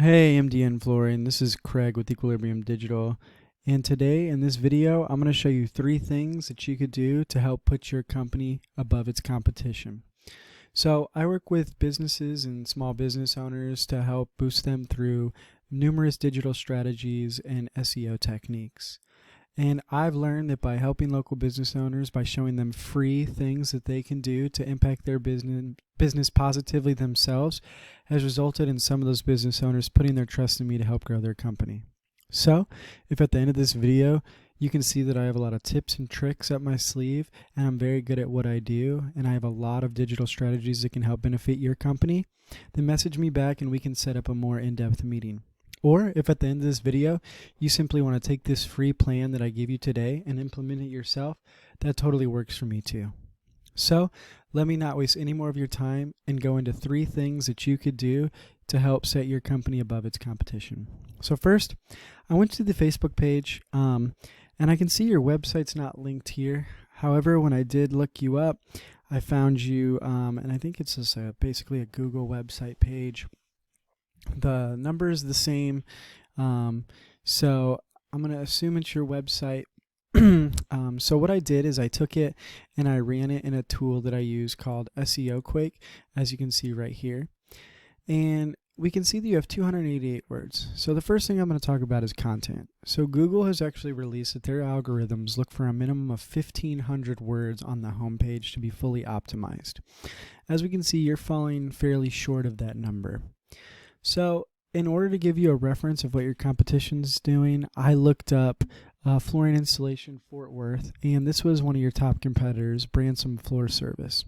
Hey MDN Flooring, this is Craig with Equilibrium Digital, and today in this video I'm going to show you 3 things that you could do to help put your company above its competition. So I work with businesses and small business owners to help boost them through numerous digital strategies and SEO techniques. And I've learned that by helping local business owners, by showing them free things that they can do to impact their business positively themselves, has resulted in some of those business owners putting their trust in me to help grow their company. So, if at the end of this video, you can see that I have a lot of tips and tricks up my sleeve, and I'm very good at what I do, and I have a lot of digital strategies that can help benefit your company, then message me back and we can set up a more in-depth meeting. Or if at the end of this video, you simply want to take this free plan that I give you today and implement it yourself, that totally works for me too. So let me not waste any more of your time and go into 3 things that you could do to help set your company above its competition. So first, I went to the Facebook page and I can see your website's not linked here. However, when I did look you up, I found you, and I think it's just basically a Google website page. The number is the same, so I'm going to assume it's your website. So what I did is I took it and I ran it in a tool that I use called SEO Quake, as you can see right here. And we can see that you have 288 words. So the first thing I'm going to talk about is content. So Google has actually released that their algorithms look for a minimum of 1,500 words on the homepage to be fully optimized. As we can see, you're falling fairly short of that number. So in order to give you a reference of what your competition is doing, I looked up Flooring Installation Fort Worth, and this was one of your top competitors, Branson Floor Service.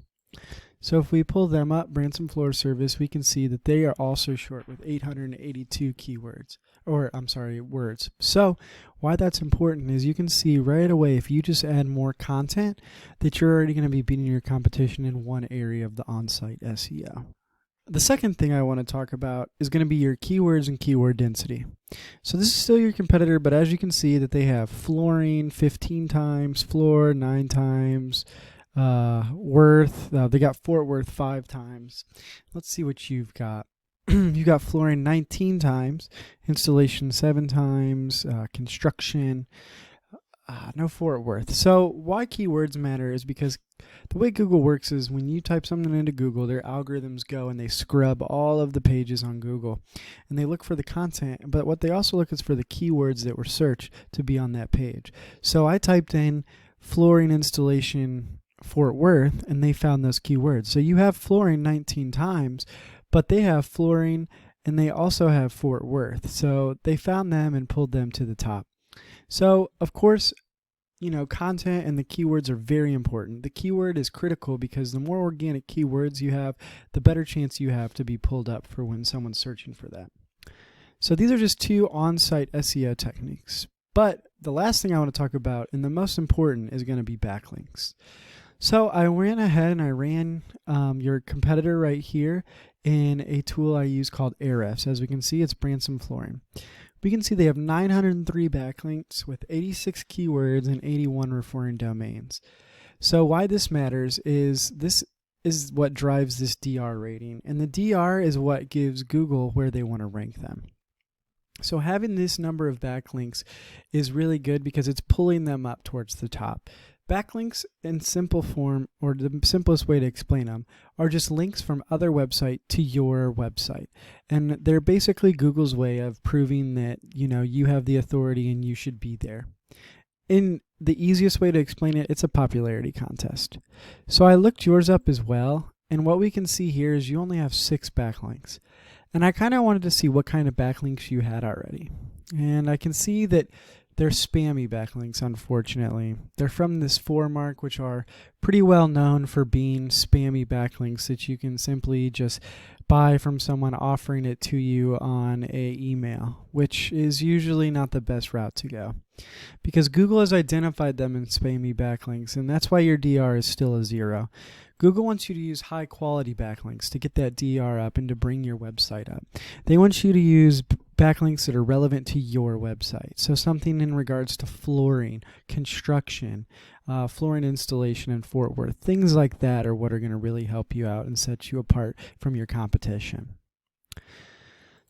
So if we pull them up, Branson Floor Service, we can see that they are also short with 882 keywords, words. So why that's important is you can see right away, if you just add more content, that you're already going to be beating your competition in one area of the on-site SEO. The second thing I want to talk about is going to be your keywords and keyword density. So this is still your competitor, but as you can see that they have flooring 15 times, floor 9 times, Worth, they got Fort Worth 5 times. Let's see what you've got. You got flooring 19 times, installation 7 times, construction, no Fort Worth. So why keywords matter is because the way Google works is when you type something into Google, their algorithms go and they scrub all of the pages on Google and they look for the content, but what they also look is for the keywords that were searched to be on that page. So I typed in flooring installation Fort Worth and they found those keywords. So you have flooring 19 times, but they have flooring and they also have Fort Worth. So they found them and pulled them to the top. So of course, content and the keywords are very important. The keyword is critical because the more organic keywords you have, the better chance you have to be pulled up for when someone's searching for that. So these are just 2 on-site SEO techniques. But the last thing I want to talk about, and the most important, is going to be backlinks. So I went ahead and I ran your competitor right here in a tool I use called Ahrefs. As we can see, it's Branson Flooring. We can see they have 903 backlinks with 86 keywords and 81 referring domains. So why this matters is this is what drives this DR rating, and the DR is what gives Google where they want to rank them. So having this number of backlinks is really good because it's pulling them up towards the top. Backlinks in simple form, or the simplest way to explain them, are just links from other website to your website. And they're basically Google's way of proving that, you have the authority and you should be there. In the easiest way to explain it, it's a popularity contest. So I looked yours up as well, and what we can see here is you only have 6 backlinks. And I kind of wanted to see what kind of backlinks you had already. And I can see that they're spammy backlinks, unfortunately. They're from this Mark, which are pretty well known for being spammy backlinks that you can simply just buy from someone offering it to you on a email, which is usually not the best route to go because Google has identified them in spammy backlinks, and that's why your DR is still a 0. Google wants you to use high quality backlinks to get that DR up and to bring your website up. They want you to use backlinks that are relevant to your website. So something in regards to flooring, construction, flooring installation in Fort Worth, things like that are what are going to really help you out and set you apart from your competition.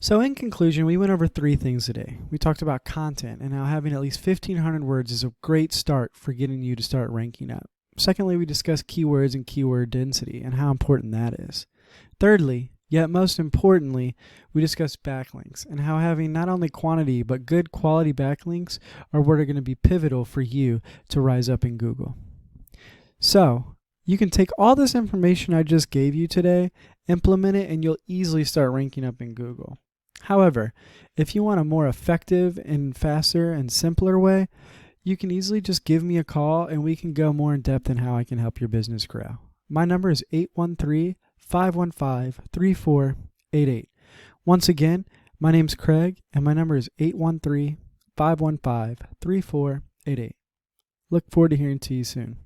So in conclusion, we went over 3 things today. We talked about content and how having at least 1,500 words is a great start for getting you to start ranking up. Secondly, we discussed keywords and keyword density and how important that is. Thirdly, yet most importantly, we discussed backlinks and how having not only quantity but good quality backlinks are what are going to be pivotal for you to rise up in Google. So, you can take all this information I just gave you today, implement it, and you'll easily start ranking up in Google. However, if you want a more effective and faster and simpler way, you can easily just give me a call and we can go more in depth in how I can help your business grow. My number is 813-515-3488. Once again, my name's Craig and my number is 813-515-3488. Look forward to hearing to you soon.